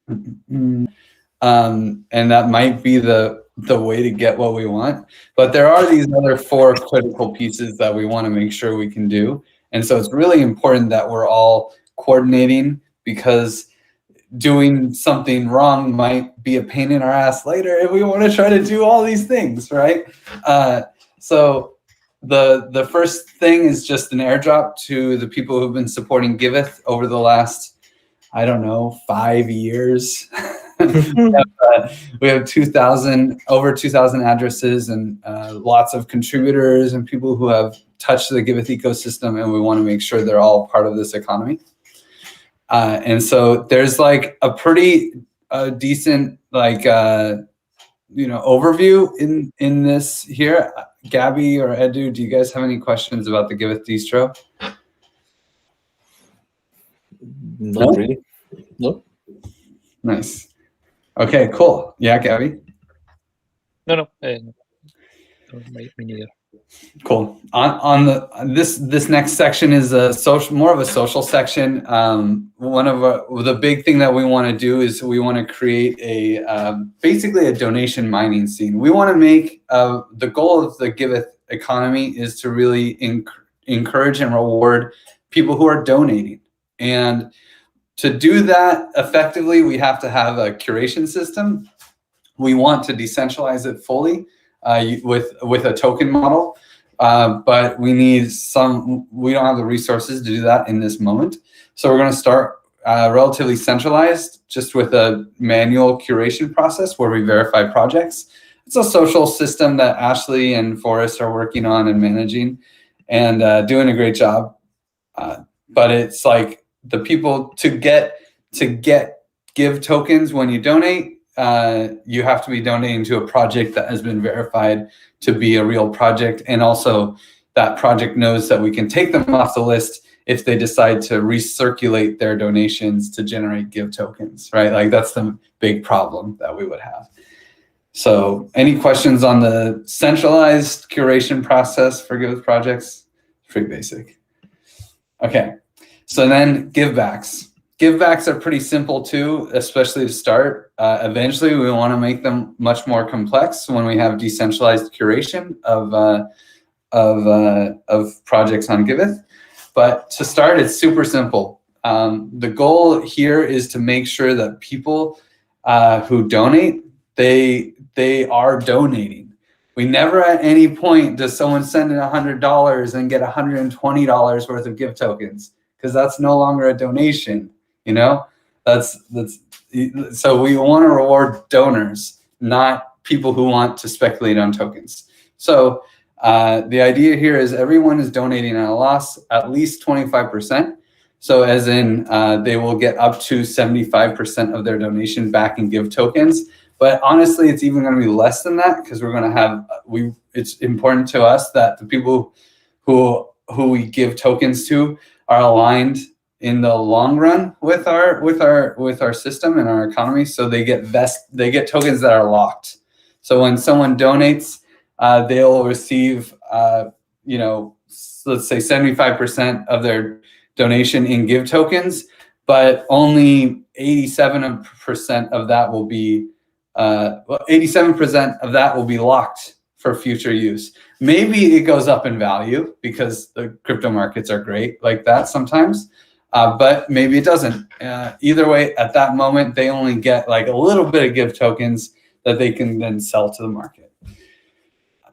And that might be the way to get what we want. But there are these other 4 critical pieces that we want to make sure we can do. And so it's really important that we're all coordinating, because doing something wrong might be a pain in our ass later if we want to try to do all these things, right? So the first thing is just an airdrop to the people who've been supporting Giveth over the last, I don't know, 5 years. We have 2,000, over 2,000 addresses, and lots of contributors and people who have touched the Giveth ecosystem, and we want to make sure they're all part of this economy. And so there's like a pretty decent overview in this here. Gabby or Edu, do you guys have any questions about the Giveth distro? Not really. No. Nice. Okay, cool. Yeah, Gabby? No, me neither. Cool. On this next section is more of a social section. One of the big thing that we want to do is we want to create basically a donation mining scene. We want to make the goal of the Giveth economy is to really encourage and reward people who are donating. And to do that effectively, we have to have a curation system. We want to decentralize it fully with a token model. But we don't have the resources to do that in this moment. So we're going to start relatively centralized, just with a manual curation process where we verify projects. It's a social system that Ashley and Forrest are working on and managing, and doing a great job. But it's like the people to give tokens when you donate, you have to be donating to a project that has been verified to be a real project, and also that project knows that we can take them off the list if they decide to recirculate their donations to generate give tokens, right? Like that's the big problem that we would have. So any questions on the centralized curation process for Giveth projects? Pretty basic. Okay, so then givebacks. Givebacks are pretty simple too, especially to start. Eventually, we want to make them much more complex when we have decentralized curation of projects on Giveth. But to start, it's super simple. The goal here is to make sure that people who donate, they are donating. We never at any point does someone send in $100 and get $120 worth of give tokens, because that's no longer a donation. You know, so we want to reward donors, not people who want to speculate on tokens. So the idea here is everyone is donating at a loss, at least 25%. So as in they will get up to 75% of their donation back in give tokens. But honestly, it's even going to be less than that, because we're going to have, it's important to us that the people who we give tokens to are aligned in the long run with our system and our economy. So they get tokens that are locked. So when someone donates, they'll receive, let's say 75% of their donation in give tokens, but only 87% of that will be 87% of that will be locked for future use. Maybe it goes up in value because the crypto markets are great like that sometimes. But maybe it doesn't. Either way, at that moment, they only get like a little bit of give tokens that they can then sell to the market.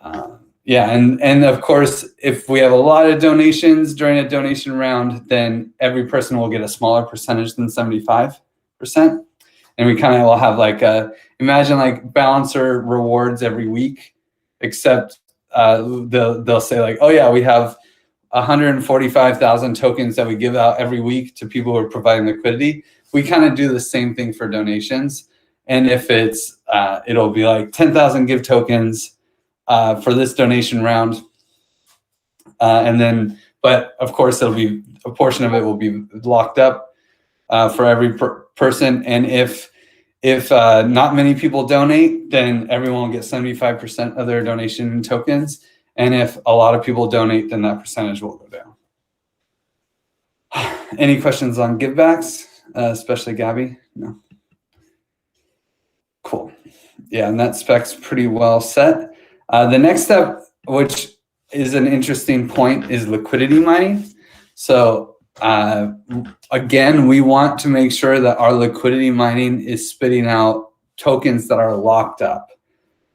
And of course, if we have a lot of donations during a donation round, then every person will get a smaller percentage than 75%. And we kind of will have like imagine like balancer rewards every week, except they'll say like, oh yeah, we have 145,000 tokens that we give out every week to people who are providing liquidity. We kind of do the same thing for donations. And if it's, it'll be like 10,000 give tokens for this donation round. But of course, it'll be a portion of it will be locked up for every person. And if not many people donate, then everyone will get 75% of their donation tokens. And if a lot of people donate, then that percentage will go down. Any questions on givebacks, especially Gabby? No. Cool. Yeah, and that spec's pretty well set. The next step, which is an interesting point, is liquidity mining. So again, we want to make sure that our liquidity mining is spitting out tokens that are locked up.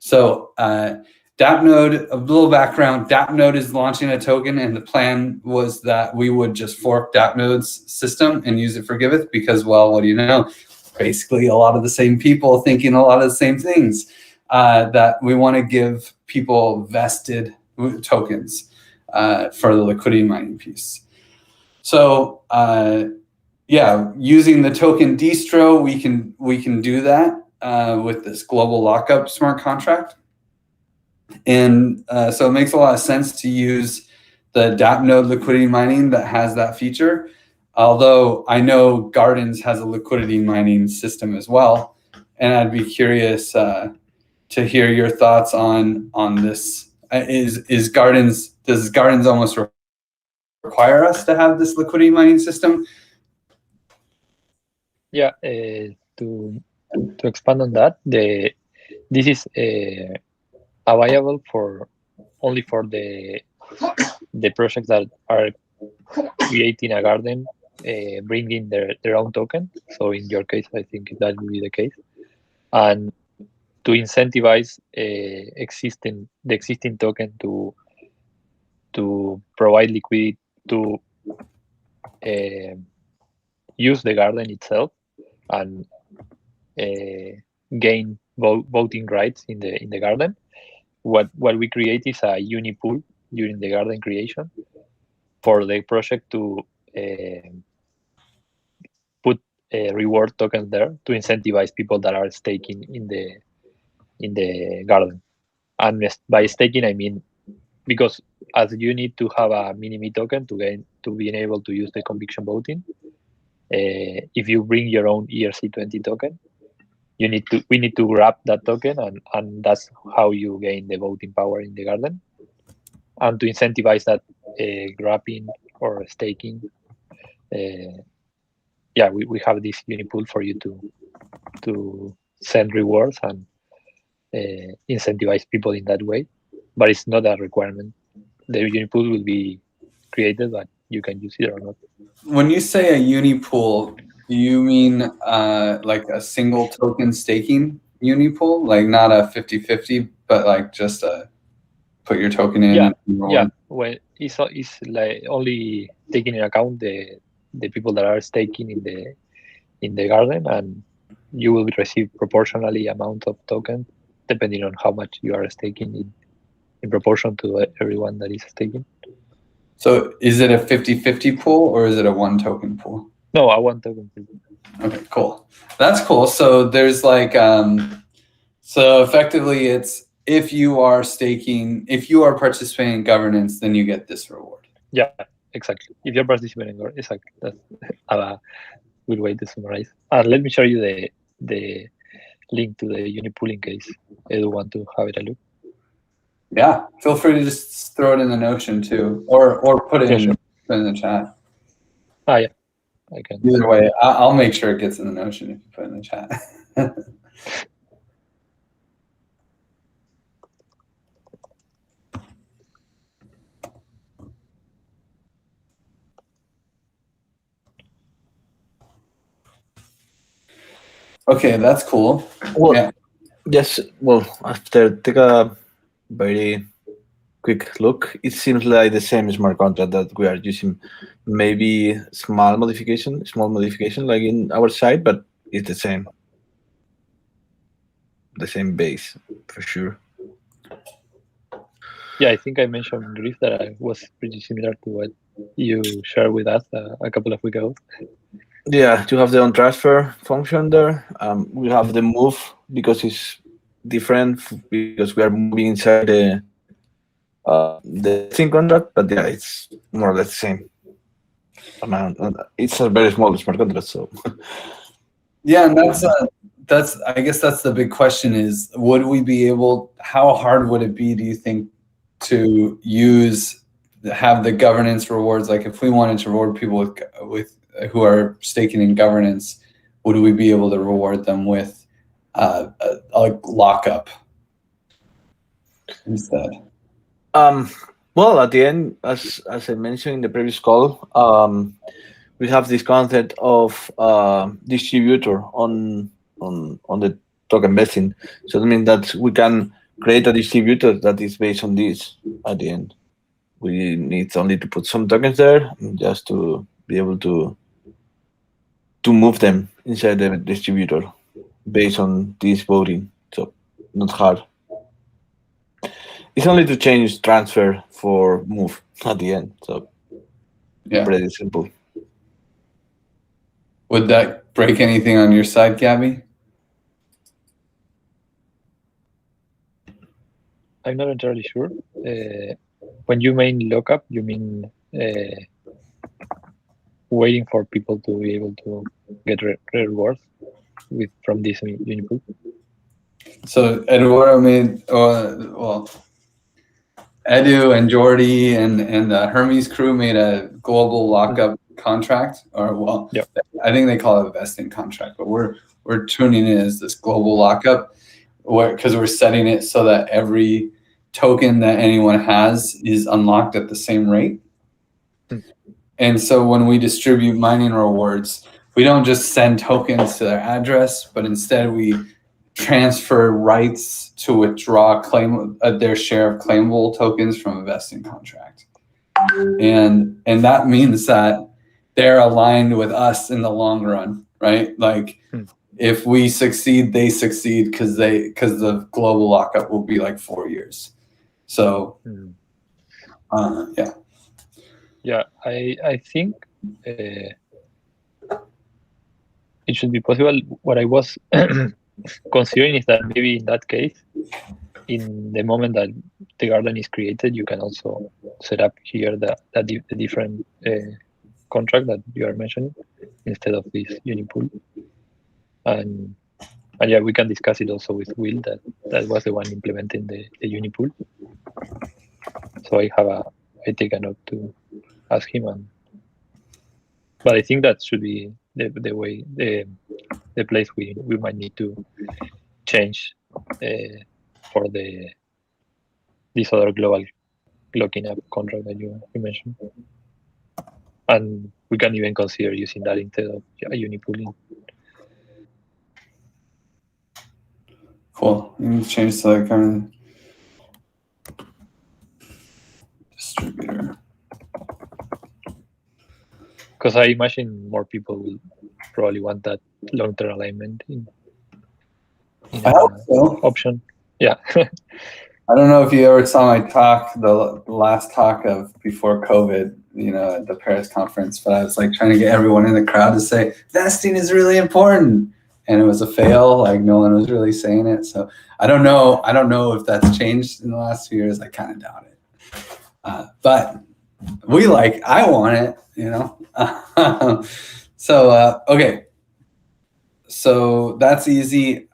So DAppNode, a little background, DAppNode is launching a token, and the plan was that we would just fork DAppNode's system and use it for Giveth because, well, what do you know? Basically a lot of the same people thinking a lot of the same things, that we want to give people vested tokens for the liquidity mining piece. So yeah, using the token distro, we can do that with this global lockup smart contract. And so it makes a lot of sense to use the DAppNode liquidity mining that has that feature. Although I know Gardens has a liquidity mining system as well, and I'd be curious to hear your thoughts on this. Does Gardens almost require us to have this liquidity mining system? Yeah, to expand on that, this is available only for the projects that are creating a garden, bringing their own token. So in your case, I think that will be the case, and to incentivize the existing token to provide liquidity to use the garden itself and gain voting rights in the garden. What we create is a uni pool during the garden creation for the project to put reward tokens there to incentivize people that are staking in the garden. And by staking, I mean because as you need to have a mini-me token to being able to use the conviction voting. If you bring your own ERC20 token, we need to wrap that token, and that's how you gain the voting power in the garden. And to incentivize that wrapping or staking, yeah, we have this unipool for you to send rewards and incentivize people in that way. But it's not a requirement. The unipool will be created, but you can use it or not. When you say a unipool, do you mean like a single token staking unipool, like not a 50-50, but like just a put your token in? Yeah, and yeah. When it's like only taking into account the people that are staking in the garden, and you will receive proportionally amount of tokens depending on how much you are staking in proportion to everyone that is staking. So is it a 50-50 pool or is it a one token pool? No, a one token pool. Okay, cool. That's cool. So there's like, so effectively it's if you are staking, if you are participating in governance, then you get this reward. Yeah, exactly. If you're participating, exactly. That's a good way to summarize. Let me show you the link to the unipool in case you want to have it a look. Yeah, feel free to just throw it in the Notion too, or put it in the chat. Ah, yeah, I can. Either way, I'll make sure it gets in the Notion if you put it in the chat. Okay, that's cool. Well, yeah. Yes. Well, after take a very quick look, it seems like the same smart contract that we are using. Maybe small modification like in our side, but it's the same. The same base for sure. Yeah, I think I mentioned, Griff, that I was pretty similar to what you shared with us a couple of weeks ago. Yeah, you have the on transfer function there. We have the move because it's different because we are moving inside the same contract, but yeah, it's more or less the same amount. It's a very small smart contract, so. Yeah, and that's I guess that's the big question is, would we be able, how hard would it be, do you think, to have the governance rewards? Like if we wanted to reward people with who are staking in governance, would we be able to reward them with a lockup instead? Well, at the end, as I mentioned in the previous call, we have this concept of distributor on the token vesting. So that means that we can create a distributor that is based on this at the end. We need only to put some tokens there just to be able to move them inside the distributor based on this voting. So not hard. It's only to change transfer for move at the end. So Yeah. pretty simple. Would that break anything on your side, Gabby? I'm not entirely sure. When you mean lockup, you mean waiting for people to be able to get rewards from this unipool? So Eduardo made, well, Edu and Jordy and the Hermes crew made a global lockup contract, or well, yep. I think they call it a vesting contract, but we're tuning it as this global lockup, because we're setting it so that every token that anyone has is unlocked at the same rate. And so when we distribute mining rewards, we don't just send tokens to their address, but instead we transfer rights to withdraw their share of claimable tokens from a vesting contract. And that means that they're aligned with us in the long run, right? Like if we succeed, they succeed because the global lockup will be like 4 years. So yeah. Yeah, I think it should be possible. What I was considering is that maybe in that case, in the moment that the garden is created, you can also set up here the different contract that you are mentioning instead of this unipool. And yeah, we can discuss it also with Will, that was the one implementing the unipool. So I take a note to ask him, but I think that should be the way the place we might need to change for this other global locking up contract that you mentioned, and we can even consider using that instead of a unipooling. Cool. You can change to like current distributor. Because I imagine more people will probably want that long-term alignment in I hope so. Option. Yeah. I don't know if you ever saw my talk, the last talk of before COVID, at the Paris conference, but I was like trying to get everyone in the crowd to say vesting is really important, and it was a fail. Like no one was really saying it. So I don't know if that's changed in the last few years. I kind of doubt it. But I want it, So okay. So that's easy.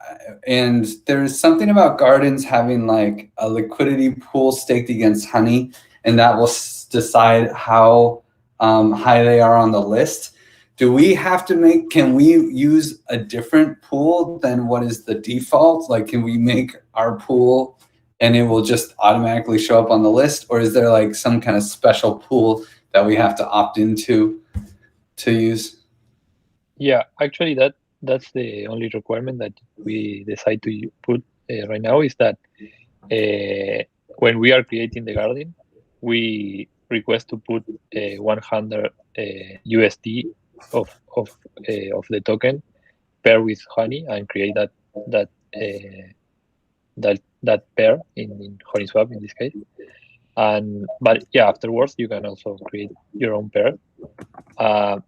And there's something about gardens having like a liquidity pool staked against honey, and that will decide how high they are on the list. Do we have to can we use a different pool than what is the default? Like, can we make our pool and it will just automatically show up on the list? Or is there like some kind of special pool that we have to opt into to use? Yeah, actually that's the only requirement that we decide to put right now, is that when we are creating the garden, we request to put 100 USD of the token pair with honey and create that pair in HoneySwap in this case. But yeah, afterwards you can also create your own pair.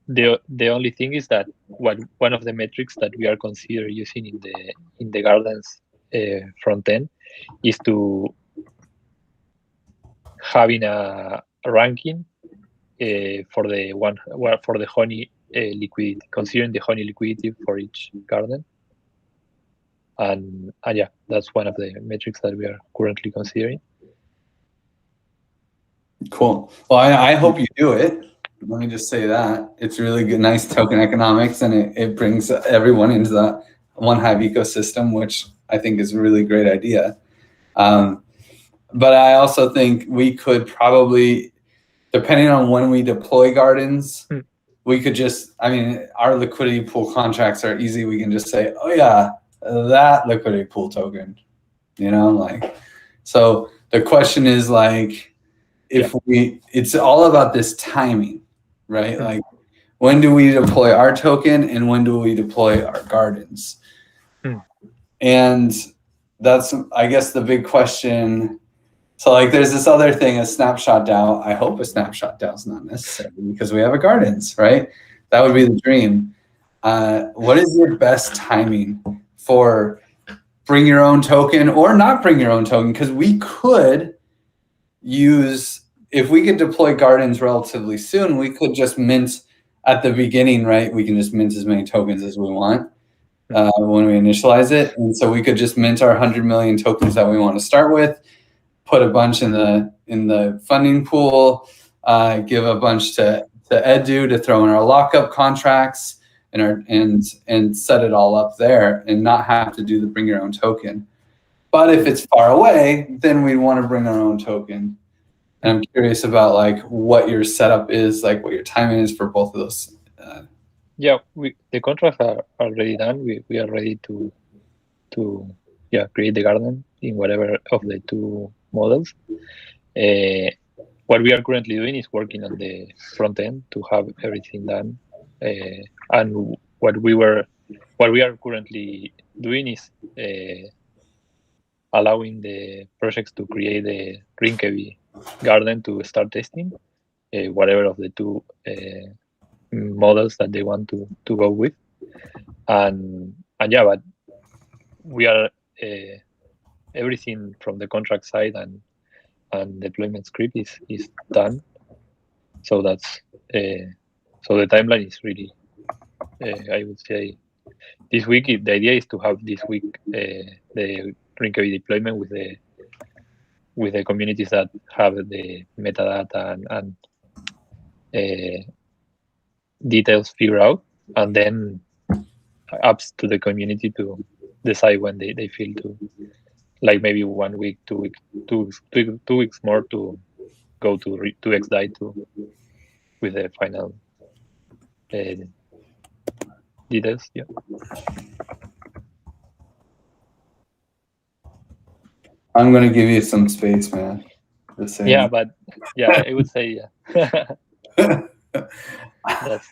The only thing is that one of the metrics that we are considering using in the gardens front end is to having a ranking for the honey liquidity, considering the honey liquidity for each garden. And yeah, that's one of the metrics that we are currently considering. Cool. Well, I hope you do it. Let me just say that it's really good, nice token economics, and it brings everyone into that one Hive ecosystem, which I think is a really great idea. But I also think we could probably, depending on when we deploy gardens, we could just, I mean, our liquidity pool contracts are easy. We can just say, oh yeah, that liquidity pool token, you know, like, so the question is like, if it's all about this timing, right? Like, when do we deploy our token and when do we deploy our gardens? And that's, I guess, the big question. So like, there's this other thing, a snapshot DAO. I hope a snapshot DAO is not necessary because we have a gardens, right? That would be the dream. What is your best timing for bring your own token or not bring your own token? Because we could use, if we could deploy gardens relatively soon, we could just mint at the beginning, right? We can just mint as many tokens as we want when we initialize it. And so we could just mint our 100 million tokens that we want to start with, put a bunch in the funding pool, give a bunch to Edu to throw in our lockup contracts and set it all up there and not have to do the bring your own token. But if it's far away, then we want to bring our own token. And I'm curious about like what your setup is, like what your timing is for both of those. Yeah, the contracts are already done. We are ready to create the garden in whatever of the two models. What we are currently doing is working on the front end to have everything done. And what we are currently doing is allowing the projects to create the Rinkeby garden to start testing whatever of the two models that they want to go with. And yeah, but we are everything from the contract side and deployment script is done. So that's so the timeline is really I would say this week. The idea is to have this week the Rinkeby deployment with the communities that have the metadata and details figured out, and then up to the community to decide when they feel to, like maybe 1 week, 2 weeks, 2 weeks more to go to XDAI with the final details. Yeah. I'm gonna give you some space, man. Yeah, but yeah, I would say yeah. That's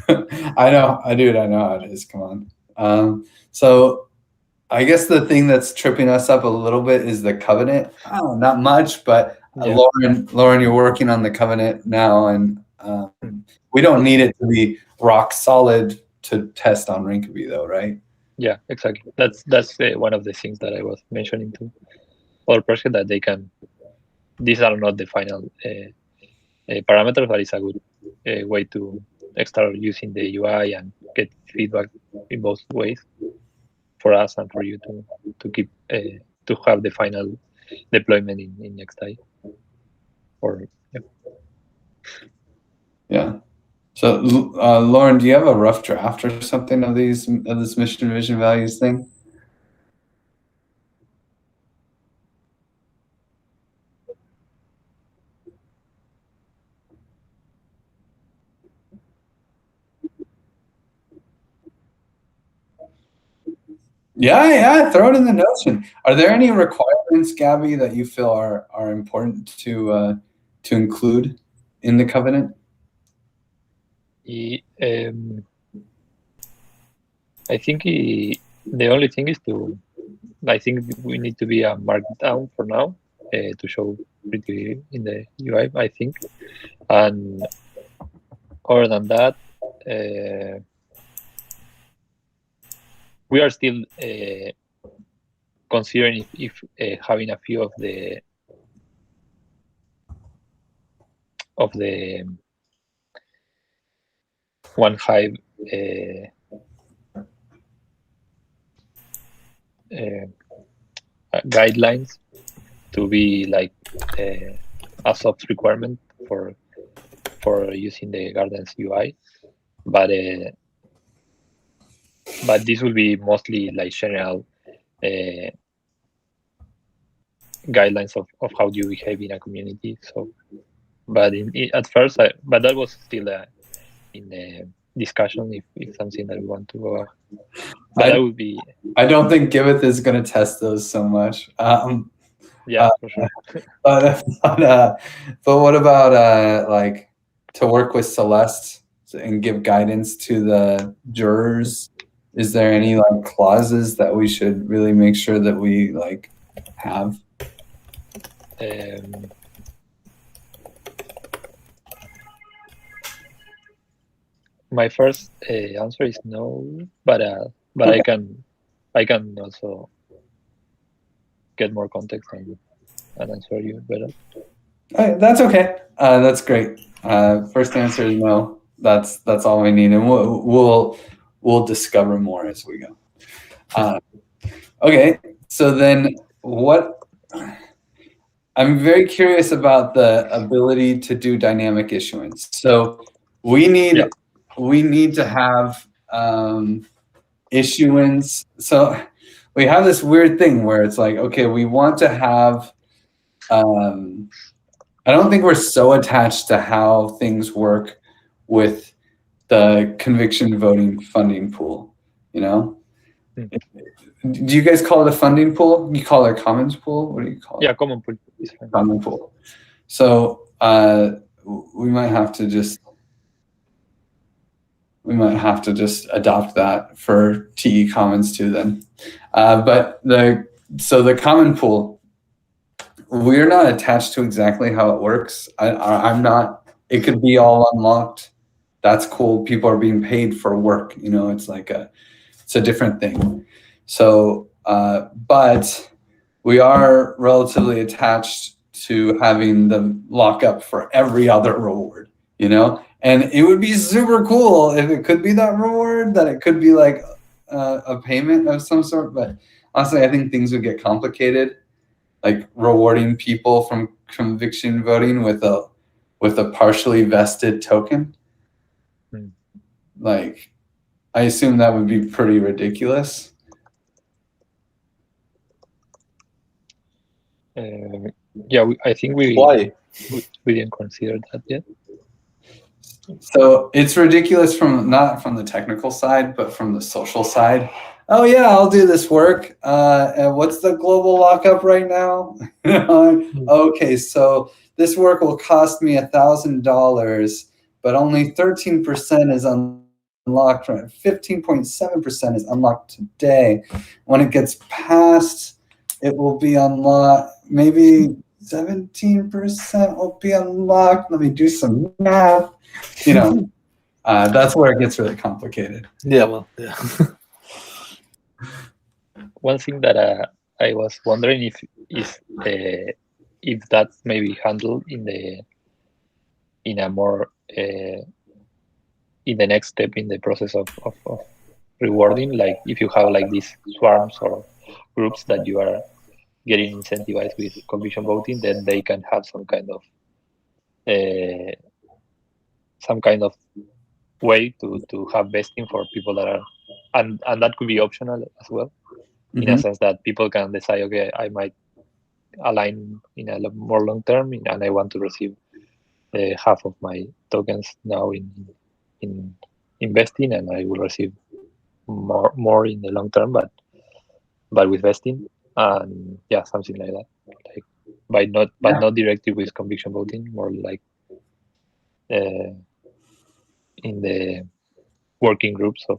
I know, I know how it is. Come on. So I guess the thing that's tripping us up a little bit is the covenant. Oh, not much, but yeah. Lauren, you're working on the covenant now, and we don't need it to be rock solid to test on Rinkeby, though, right? Yeah, exactly. That's one of the things that I was mentioning to other projects, that they can. These are not the final parameters, but it's a good way to start using the UI and get feedback in both ways for us and for you to keep to have the final deployment in XDAI. Or yeah. So Lauren, do you have a rough draft or something of this mission, vision, values thing? Yeah, throw it in the Notion. Are there any requirements, Gabby, that you feel are important to include in the covenant? I think the only thing is I think we need to be a markdown for now to show pretty in the UI, I think. And other than that, we are still considering if having a few of the one Hive guidelines to be like a soft requirement for using the Gardens UI, but but this will be mostly like general guidelines of how you behave in a community. So, but at first, but that was still in the discussion if something that we want to go. But that would be. I don't think Giveth is going to test those so much. Yeah, for sure. But what about like to work with Celeste and give guidance to the jurors? Is there any like clauses that we should really make sure that we like have? My first answer is no, but okay. I can also get more context and answer you better. That's okay. That's great. First answer is no. That's all we need, and we'll discover more as we go. Okay, so then what? I'm very curious about the ability to do dynamic issuance. So we need to have issuance. So we have this weird thing where it's like, okay, we want to have. I don't think we're so attached to how things work with the conviction voting funding pool. You know. Do you guys call it a funding pool? You call it a commons pool? What do you call it? Yeah, common pool. Common pool. So we might have to just adopt that for TE Commons too then. But the common pool, we're not attached to exactly how it works. I'm not. It could be all unlocked. That's cool. People are being paid for work. You know, it's a different thing. So, but we are relatively attached to having the lockup for every other reward, you know? And it would be super cool if it could be that reward, that it could be like a payment of some sort. But honestly, I think things would get complicated, like rewarding people from conviction voting with a partially vested token. Like, I assume that would be pretty ridiculous. Yeah, I think we didn't consider that yet. So it's ridiculous not from the technical side, but from the social side. Oh yeah, I'll do this work. And what's the global lockup right now? Okay, so this work will cost me $1,000, but only 13% is unlocked. 15.7% is unlocked today. When it gets passed, it will be unlocked. Maybe 17% will be unlocked. Let me do some math. You know, that's where it gets really complicated. Yeah, well, yeah. One thing that I was wondering if that's maybe handled in a more in the next step in the process of rewarding, like if you have like these swarms or groups that you are getting incentivized with conviction voting, then they can have some kind of way to have vesting for people that are, and that could be optional as well, in a sense that people can decide, okay, I might align in a more long term, and I want to receive half of my tokens now in investing, and I will receive more in the long term, but with vesting, and yeah, something like that, like not directly with conviction voting, more like in the working groups of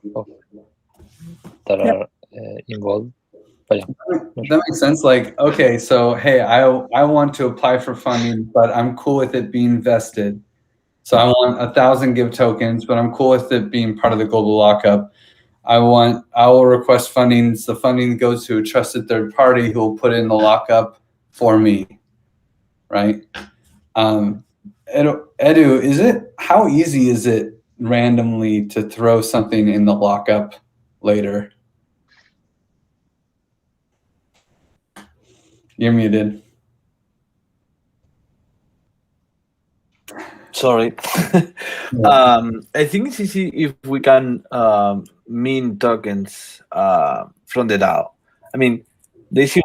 that are involved. But yeah, that makes sense. Like, okay, so hey, I want to apply for funding, but I'm cool with it being vested. So I want 1,000 give tokens, but I'm cool with it being part of the global lockup. I will request funding. So the funding goes to a trusted third party who will put in the lockup for me, right? Edu, how easy is it randomly to throw something in the lockup later? You're muted. Sorry. Yeah. I think it's easy if we can mint tokens from the DAO. I mean, the easy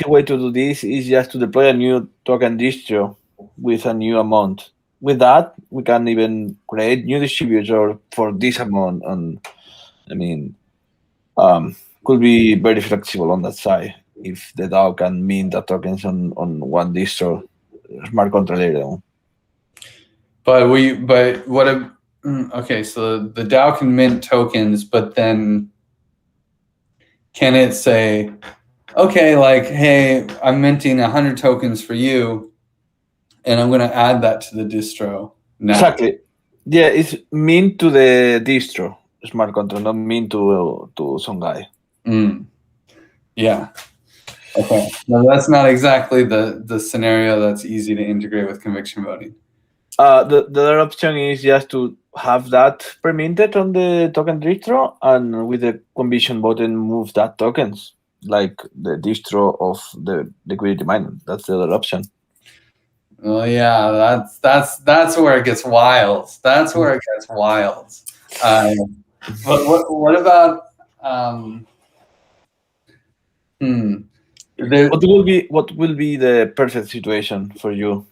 way to do this is just to deploy a new token distro with a new amount. With that, we can even create new distributor for this amount. And I mean, could be very flexible on that side if the DAO can mint the tokens on one distro, smart contract layer. But what if, okay, so the DAO can mint tokens, but then can it say, okay, like, hey, I'm minting 100 tokens for you, and I'm going to add that to the distro now. Exactly. Yeah, it's mean to the distro smart contract, not mean to some guy. Yeah. Okay. No, that's not exactly the scenario that's easy to integrate with conviction voting. The other option is just to have that permitted on the token distro, and with the conviction button, move that tokens like the distro of the liquidity mining. That's the other option. Oh yeah, that's where it gets wild. That's where it gets wild. But what about What will be the perfect situation for you?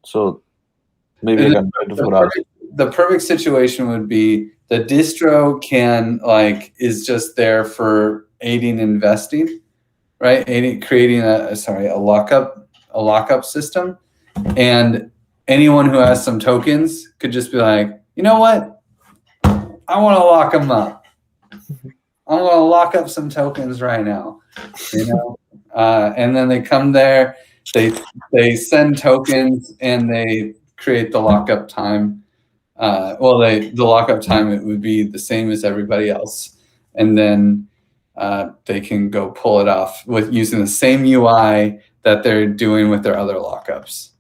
So maybe I can try to figure out. The perfect situation would be the distro is just there for aiding investing, right? Creating a lockup system, and anyone who has some tokens could just be like, you know what, I want to lock them up. I'm going to lock up some tokens right now, you know, and then they come there, they send tokens, and they create the lockup time. The lockup time, it would be the same as everybody else, and then they can go pull it off with using the same UI that they're doing with their other lockups.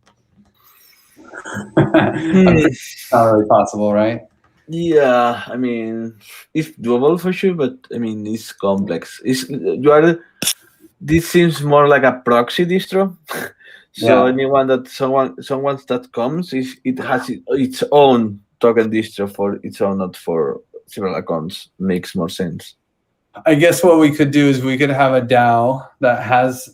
Not really possible, right? Yeah, I mean, it's doable for sure, but I mean, it's complex. This seems more like a proxy distro. So anyone that someone that comes, it has its own token distro for its own, not for several accounts. Makes more sense. I guess what we could do is we could have a DAO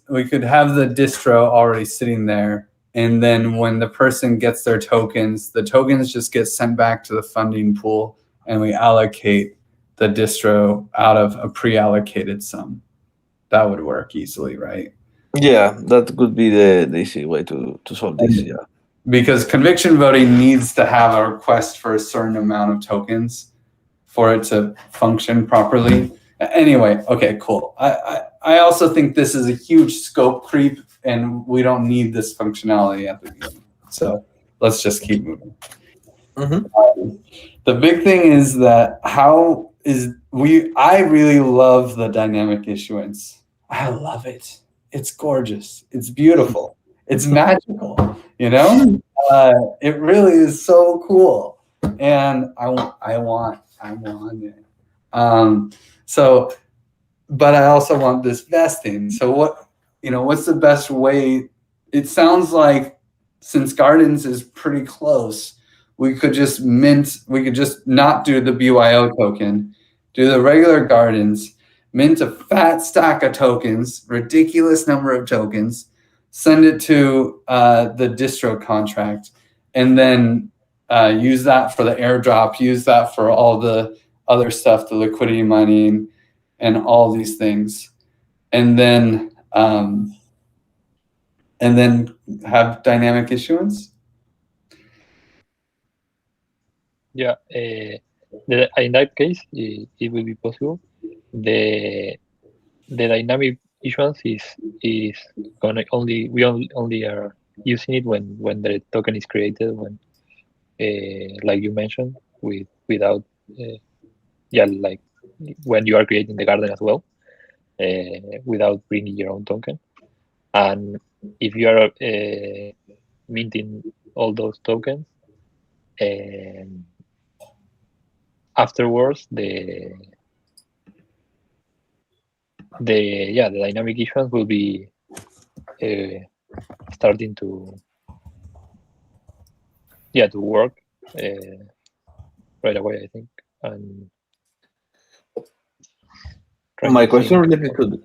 we could have the distro already sitting there, and then when the person gets their tokens, the tokens just get sent back to the funding pool, and we allocate the distro out of a pre-allocated sum. That would work easily, right? Yeah, that could be the easy way to solve this. Yeah, because conviction voting needs to have a request for a certain amount of tokens for it to function properly. Anyway, okay, cool. I also think this is a huge scope creep, and we don't need this functionality at the beginning. So let's just keep moving. The big thing is that I really love the dynamic issuance. I love it. It's gorgeous. It's beautiful. It's magical. You know, it really is so cool, and I want it. But I also want this vesting. So what's the best way? It sounds like since Gardens is pretty close, we could just not do the BYO token, do the regular Gardens, mint a fat stack of tokens, ridiculous number of tokens, send it to the distro contract, and then use that for the airdrop, use that for all the other stuff, the liquidity mining, and all these things, and then have dynamic issuance. Yeah, in that case, it will be possible. The dynamic issuance is gonna we only are using it when the token is created, when like you mentioned, without like when you are creating the garden as well, without bringing your own token. And if you are minting all those tokens, afterwards the dynamic issuance will be starting to to work right away, I think. And My question related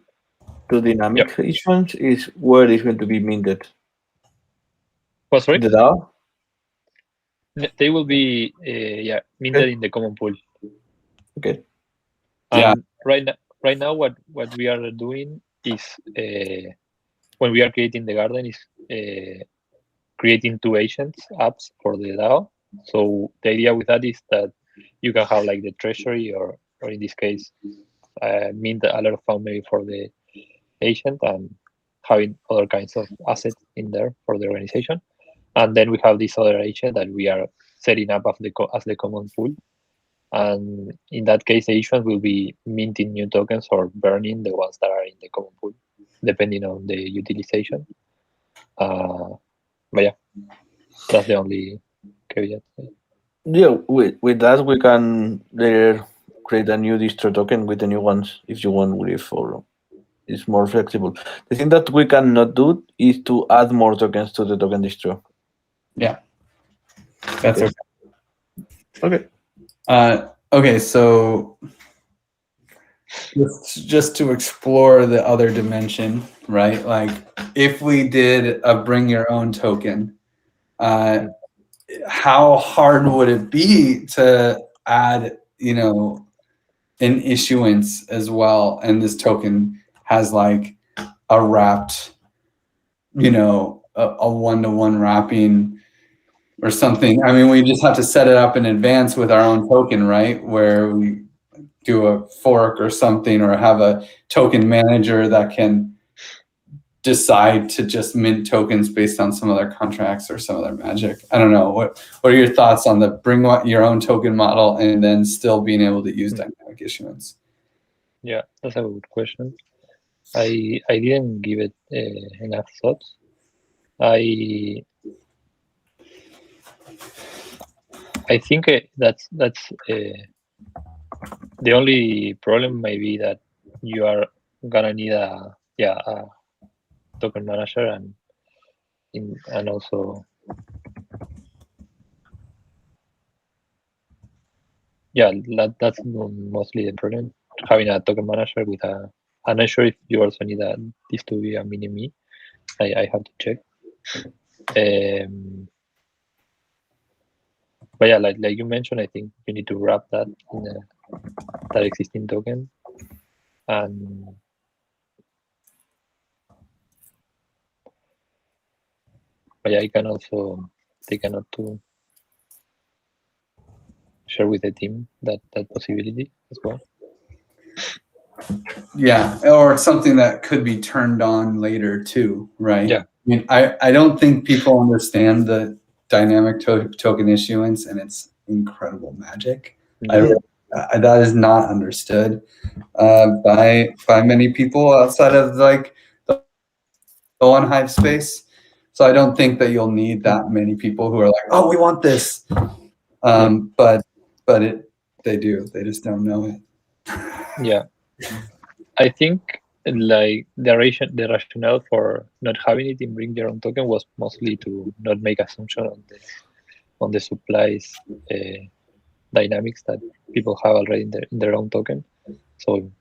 to dynamic issuance is where it's going to be minted. What's right? The DAO? They will be minted in the common pool. Okay. And right now, what we are doing is when we are creating the garden is creating 2 agents apps for the DAO. So the idea with that is that you can have like the treasury or in this case mint a lot of fund maybe for the agent and having other kinds of assets in there for the organization. And then we have this other agent that we are setting up as the common pool. And in that case, the issuance will be minting new tokens or burning the ones that are in the common pool, depending on the utilization. But yeah, that's the only caveat. Yeah, with that we can later create a new distro token with the new ones if you want with, or it's more flexible. The thing that we cannot do is to add more tokens to the token distro. Yeah, that's okay. Okay. Okay, so just to explore the other dimension, right? Like if we did a bring your own token, how hard would it be to add, an issuance as well? And this token has like a wrapped, a one-to-one wrapping or something. I mean, we just have to set it up in advance with our own token, right? Where we do a fork or something, or have a token manager that can decide to just mint tokens based on some other contracts or some other magic. I don't know. What are your thoughts on the bring your own token model and then still being able to use dynamic issuance? Yeah, that's a good question. I didn't give it enough thoughts. I think that's the only problem may be that you are gonna need a token manager and also that's mostly the problem, having a token manager with I'm not sure if you also need this to be a mini-me. I have to check. But yeah, like you mentioned, I think you need to wrap that in that existing token, and but yeah, I can also take a note to share with the team that possibility as well. Yeah, or something that could be turned on later too, right? Yeah. I mean, I don't think people understand the dynamic token issuance and its incredible magic. Yeah. That is not understood by many people outside of like the on Hive space. So I don't think that you'll need that many people who are like, oh, we want this. But they do. They just don't know it. Yeah. I think like the rationale for not having it in bring your own token was mostly to not make assumption on the supplies dynamics that people have already in their own token. So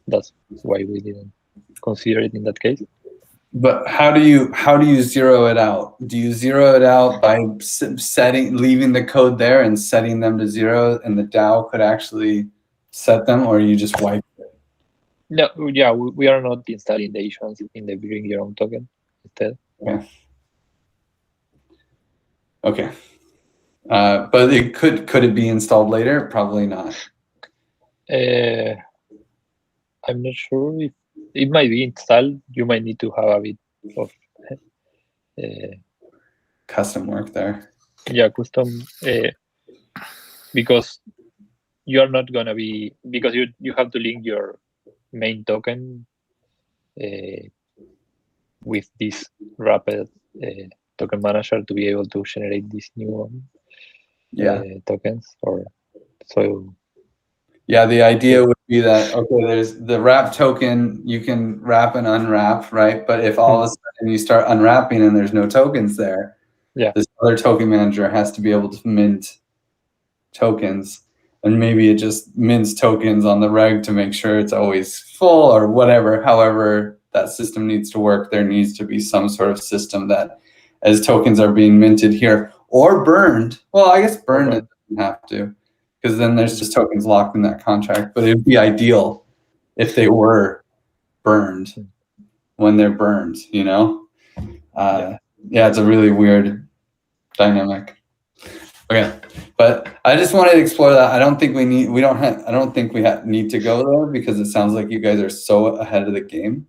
that's why we didn't consider it in that case. But how do you zero it out? Do you zero it out by leaving the code there and setting them to 0, and the DAO could actually set them, or you just wipe it? No, yeah, we are not installing the issuance in the bring your own token instead. Okay. But it could it be installed later? Probably not. I'm not sure if it might be installed. You might need to have a bit of custom work there. Yeah, custom because you are not gonna be, because you have to link your main token with this wrapped token manager to be able to generate these new tokens. Yeah, the idea would be that, okay, there's the wrap token, you can wrap and unwrap, right? But if all of a sudden you start unwrapping and there's no tokens there, this other token manager has to be able to mint tokens, and maybe it just mints tokens on the reg to make sure it's always full or whatever. However that system needs to work, there needs to be some sort of system that as tokens are being minted here or burned, well, I guess burned it doesn't have to, because then there's just tokens locked in that contract, but it would be ideal if they were burned when they're burned, you know? Yeah, it's a really weird dynamic. Okay, but I just wanted to explore that. I don't think we need to go there, because it sounds like you guys are so ahead of the game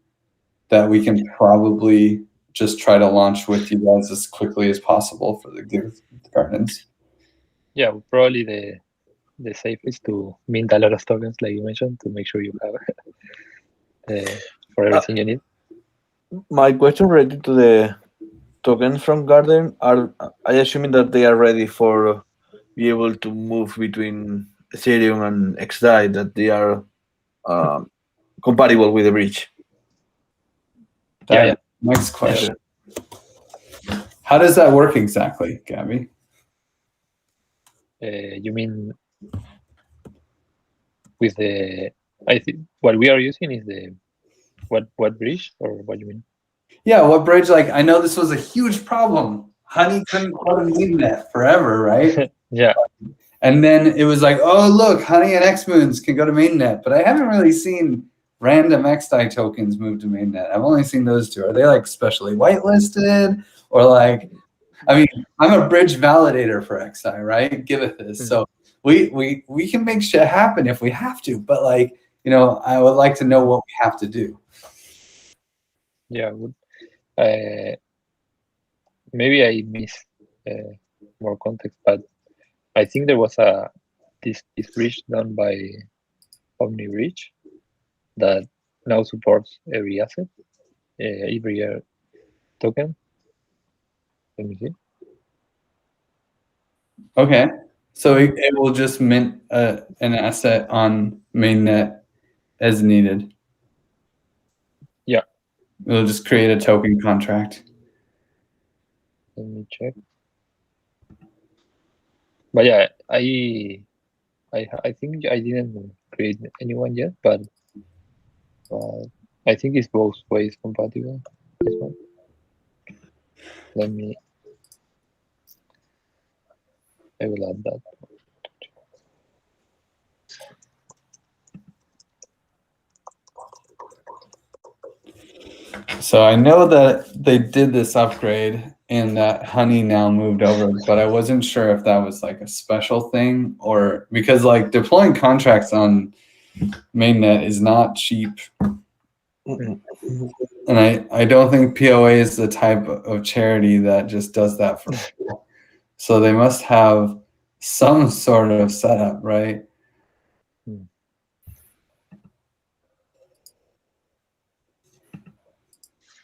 that we can probably just try to launch with you guys as quickly as possible for the Giveth Gardens. Yeah, probably the safe is to mint a lot of tokens, like you mentioned, to make sure you have for everything you need. My question related to the tokens from Garden are, I assuming that they are ready for be able to move between Ethereum and XDAI, that they are compatible with the bridge. Yeah. Next question. How does that work exactly, Gabby? You mean with the? I think what we are using is the what bridge, or what you mean? Yeah, what bridge? Like, I know this was a huge problem. Honey couldn't go to mainnet forever, right? Yeah. And then it was like, oh, look, Honey and Xmoons can go to mainnet. But I haven't really seen random XDAI tokens move to mainnet. I've only seen those two. Are they like specially whitelisted? Or like, I mean, I'm a bridge validator for XDAI, right? Giveth is. So we can make shit happen if we have to. But like, you know, I would like to know what we have to do. Yeah. Maybe I missed more context, but I think there was this bridge done by OmniBridge that now supports every asset, every year token. Let me see. Okay, so it will just mint an asset on mainnet as needed. Yeah. It'll just create a token contract. Let me check. But yeah, I think I didn't create anyone yet, but I think it's both ways compatible. This one. I will add that. So I know that they did this upgrade and that Honey now moved over, but I wasn't sure if that was like a special thing, or because like deploying contracts on mainnet is not cheap. And I don't think POA is the type of charity that just does that for people. So they must have some sort of setup, right?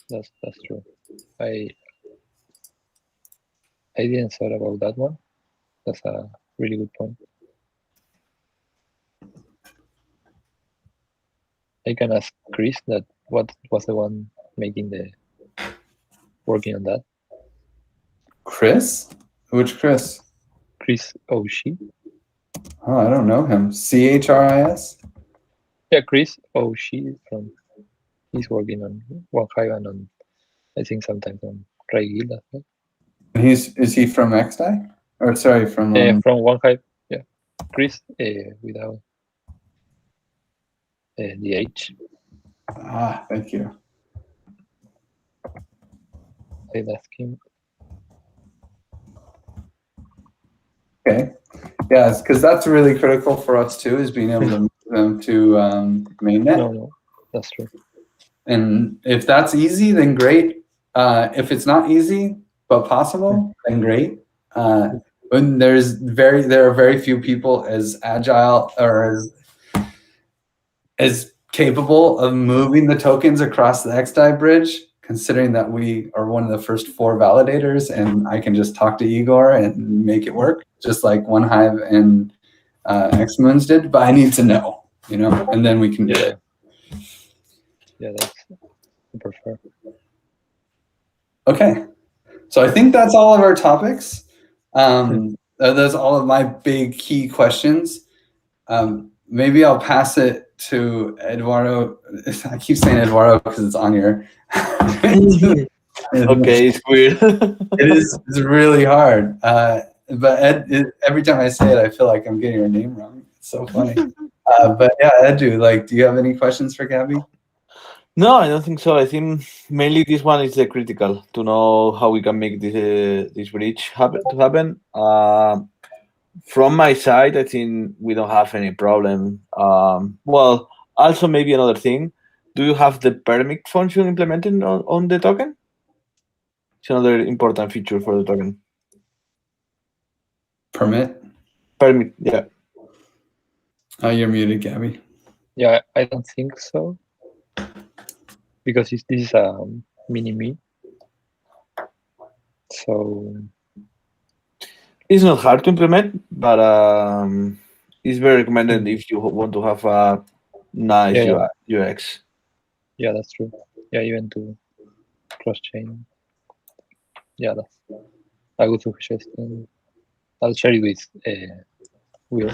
That's true. I didn't thought about that one. That's a really good point. I can ask Chris that what was the one working on that. Chris? Which Chris? Chris Oshie. Oh, I don't know him. CHRIS? Yeah, Chris Oshie he's working on One Hive and on, I think sometimes on Raigil as well. Is he from XDAI? Or sorry, from One Hive, yeah. Chris without the H. Ah, thank you. I'll ask him. Okay. Yeah, because that's really critical for us too, is being able to move them to mainnet. No, that's true. And if that's easy, then great. If it's not easy but possible, then great. When there are very few people as agile or as capable of moving the tokens across the XDAI bridge, considering that we are one of the first 4 validators, and I can just talk to Igor and make it work, just like One Hive and Xmoons did. But I need to know, you know, and then we can do it. Yeah, that's super fair. Okay. So I think that's all of our topics. That's all of my big key questions. Maybe I'll pass it to Eduardo. I keep saying Eduardo because it's on your. Okay, it's weird. It's really hard. But every time I say it, I feel like I'm getting your name wrong. It's so funny. But yeah, Edu, like, do you have any questions for Gabby? No, I don't think so. I think mainly this one is the critical to know how we can make this bridge happen. From my side, I think we don't have any problem. Well, also maybe another thing. Do you have the permit function implemented on the token? It's another important feature for the token. Permit? Permit, yeah. Oh, you're muted, Gabby. Yeah, I don't think so. Because this is a mini-me. So it's not hard to implement, but it's very recommended if you want to have a nice UX. Yeah, that's true. Yeah, even to cross-chain. Yeah, that's a good suggestion. I'll share it with Will.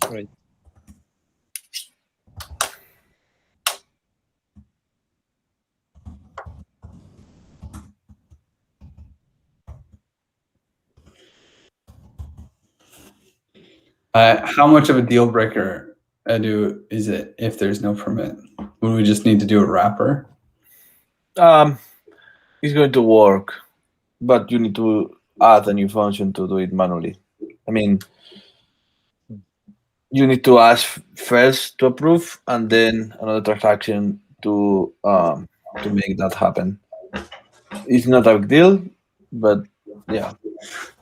Right. How much of a deal breaker, Edu, is it if there's no permit? Would we just need to do a wrapper? It's going to work, but you need to add a new function to do it manually. I mean, you need to ask first to approve, and then another transaction to make that happen. It's not a big deal, but yeah.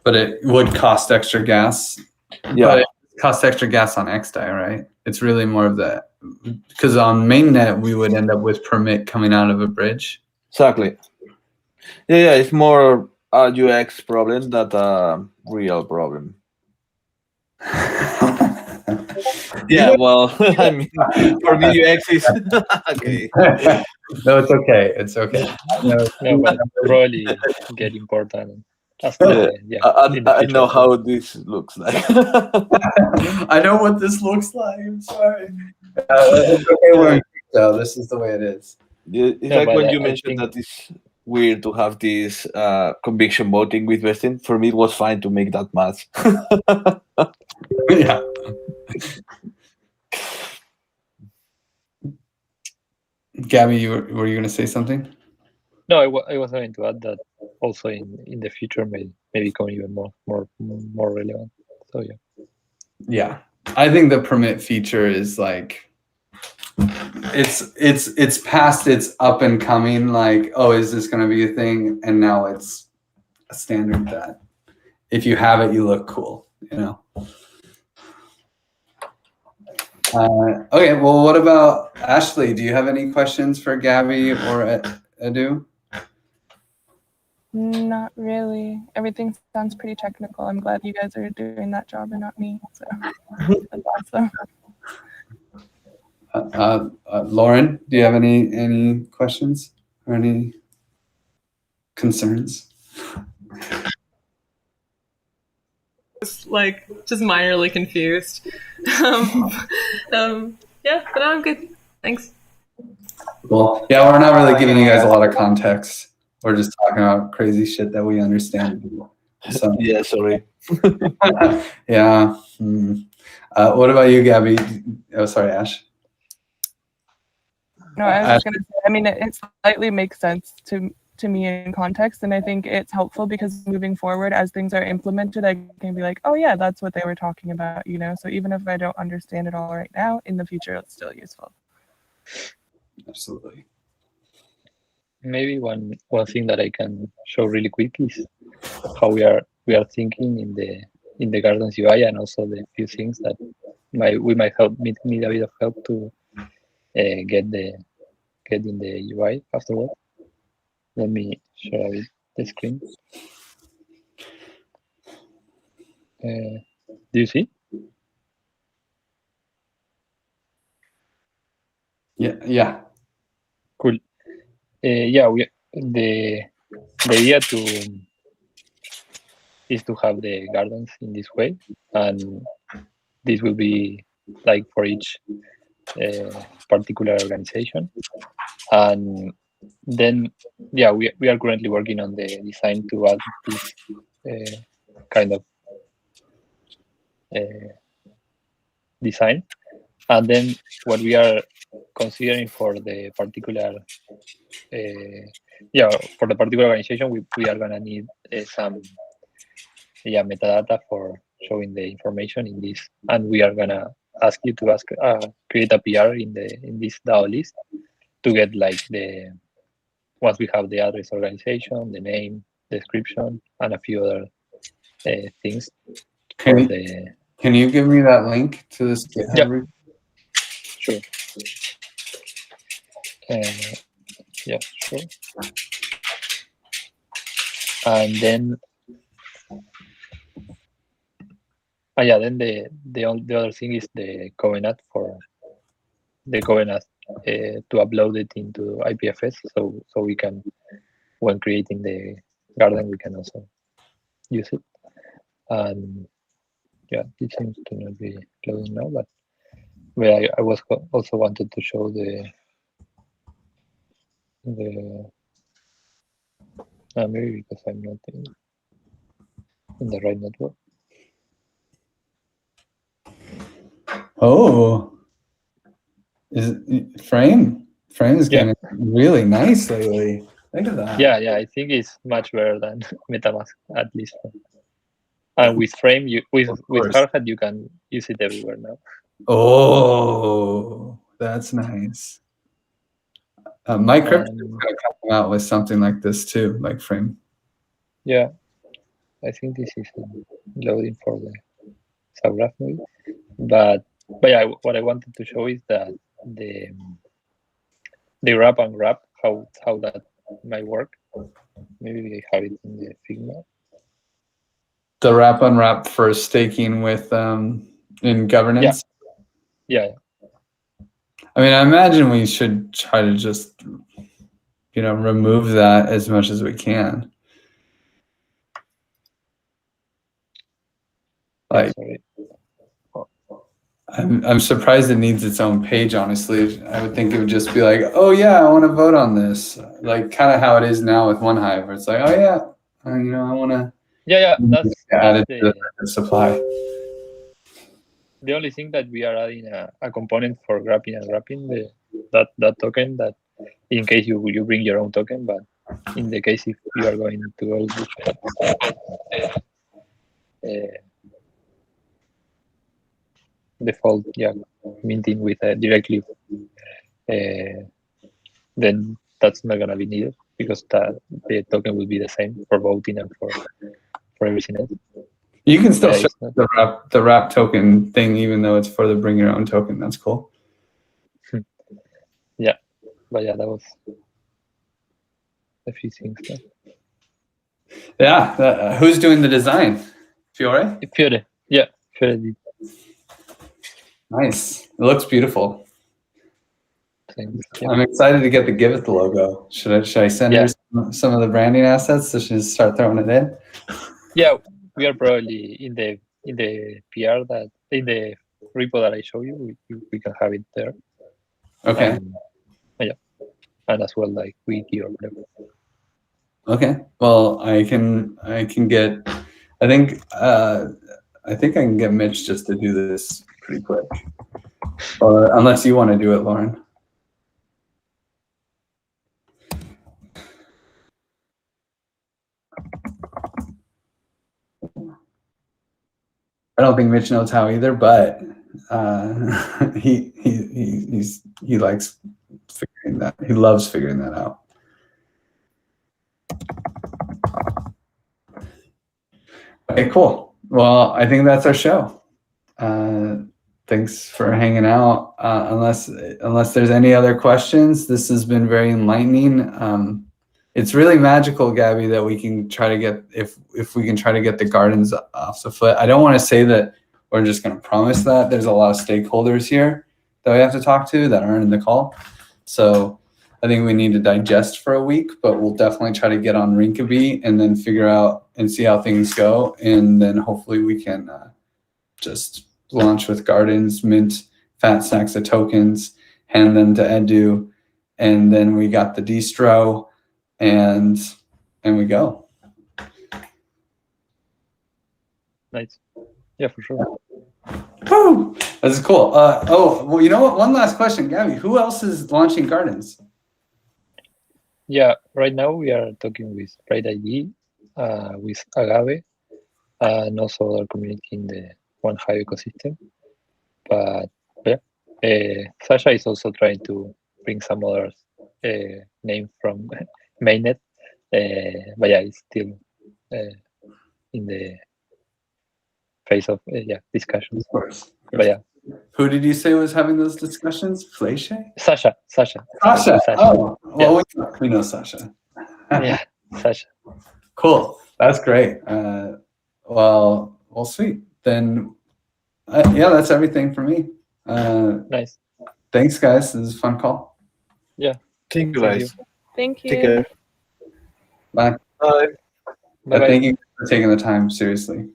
But it would cost extra gas. Yeah. But it costs extra gas on XDAI, right? It's really more of the, because on mainnet we would end up with permit coming out of a bridge. Exactly. Yeah, it's more a UX problem than a real problem. Yeah, well, I mean, for me, UX is okay. No, it's okay. It's okay. No, but probably get important. I know how this looks like. I know what this looks like. I'm sorry. It's okay. So this is the way it is. It's like when you mentioned that it's weird to have this conviction voting with vesting. For me, it was fine to make that math. Yeah. Gabby, were you going to say something? No, I was going to add that also in the future may become even more relevant. So yeah. Yeah, I think the permit feature is like it's past its up and coming. Like, oh, is this going to be a thing? And now it's a standard that if you have it, you look cool. You know. Okay, well, what about Ashley? Do you have any questions for Gabby or Edu? Not really. Everything sounds pretty technical. I'm glad you guys are doing that job and not me. So that's awesome. Lauren, do you have any questions or any concerns? Like just minorly confused. Yeah, but I'm good. Thanks. Well, yeah, we're not really giving you guys a lot of context. We're just talking about crazy shit that we understand. So yeah, sorry. Yeah. What about you, Gabby? Oh, sorry, Ash. No, I was just gonna say. I mean, it slightly makes sense to me in context, and I think it's helpful because moving forward, as things are implemented, I can be like, oh yeah, that's what they were talking about, you know. So even if I don't understand it all right now, in the future, it's still useful. Absolutely. Maybe one thing that I can show really quick is how we are thinking in the Gardens UI, and also the few things that we might need a bit of help to get in the UI afterward. Let me share a bit the screen. Do you see? Yeah. Cool. Yeah, the idea is to have the gardens in this way, and this will be like for each particular organization. And then, yeah, we are currently working on the design to add this kind of design. And then what we are considering for the particular for the particular organization, we are gonna need some metadata for showing the information in this, and we are gonna ask you to create a PR in this DAO list to get like once we have the address, organization, the name, description, and a few other things. Can you give me that link to this GitHub? Yeah. Sure. Yeah, sure. And then, then the other thing is the covenant to upload it into IPFS, so we can, when creating the garden, we can also use it. And yeah, it seems to not be loading now, but I was also wanted to show maybe because I'm not in the right network. Oh, Frame is getting really nice lately. Look at that. Yeah, I think it's much better than MetaMask, at least. And with Frame, with Hardhat, you can use it everywhere now. Oh, that's nice. MyCrypto is going to come out with something like this too, like Frame. Yeah, I think this is loading for the subgraph maybe. But yeah, what I wanted to show is that the wrap and wrap, how that might work. Maybe we have it in the Figma. The wrap unwrap for staking with in governance. Yeah. I mean, I imagine we should try to just remove that as much as we can. Like, I'm surprised it needs its own page, honestly. I would think it would just be like, oh yeah, I want to vote on this. Like kind of how it is now with OneHive, where it's like, oh yeah, I want to. Yeah, that's added to the supply. The only thing that we are adding a component for wrapping and wrapping that token, that in case you bring your own token, but in the case if you are going to go default minting with directly, then that's not gonna be needed because the token will be the same for voting and for everything else. You can still show the wrap token thing, even though it's for the bring your own token. That's cool. Yeah, but that was a few things there. Yeah, who's doing the design? Fiore? Fiore, yeah, Fiore did. Nice. It looks beautiful. Thanks. I'm excited to get the Giveth logo. Should I send her some of the branding assets so she can start throwing it in? Yeah, we are probably in the PR that in the repo that I show you, we can have it there. Okay. And as well like wiki or whatever. Okay. Well, I can get. I think I can get Mitch just to do this pretty quick. Unless you want to do it, Lauren. I don't think Mitch knows how either, but he likes figuring that. He loves figuring that out. Okay, cool. Well, I think that's our show. Thanks for hanging out. Unless there's any other questions, this has been very enlightening. it's really magical, Gabby, that we can try to get if we can try to get the gardens off the foot. I don't want to say that we're just going to promise that. There's a lot of stakeholders here that we have to talk to that aren't in the call. So I think we need to digest for a week, but we'll definitely try to get on Rinkeby and then figure out and see how things go. And then hopefully we can just launch with gardens, mint fat stacks of tokens, hand them to Edu, and then we got the distro, and we go. Nice. Yeah, for sure. Woo! This is cool. Oh, well, you know what? One last question, Gabby. Who else is launching gardens? Yeah, right now we are talking with Bright ID, with Agave, and also other community in the One Hive ecosystem. But yeah, Sasha is also trying to bring some other name from mainnet. But yeah, it's still in the phase of discussions. Of course. But yeah, Who did you say was having those discussions? Fleche? Sasha. Sasha. Oh, well, we know Sasha. Yeah, Sasha. Cool. That's great. Well, sweet. Then, yeah, that's everything for me. Nice. Thanks, guys. This is a fun call. Yeah. Thank you, guys. Thank you. Take care. Bye. Bye. Bye-bye. Thank you for taking the time, seriously.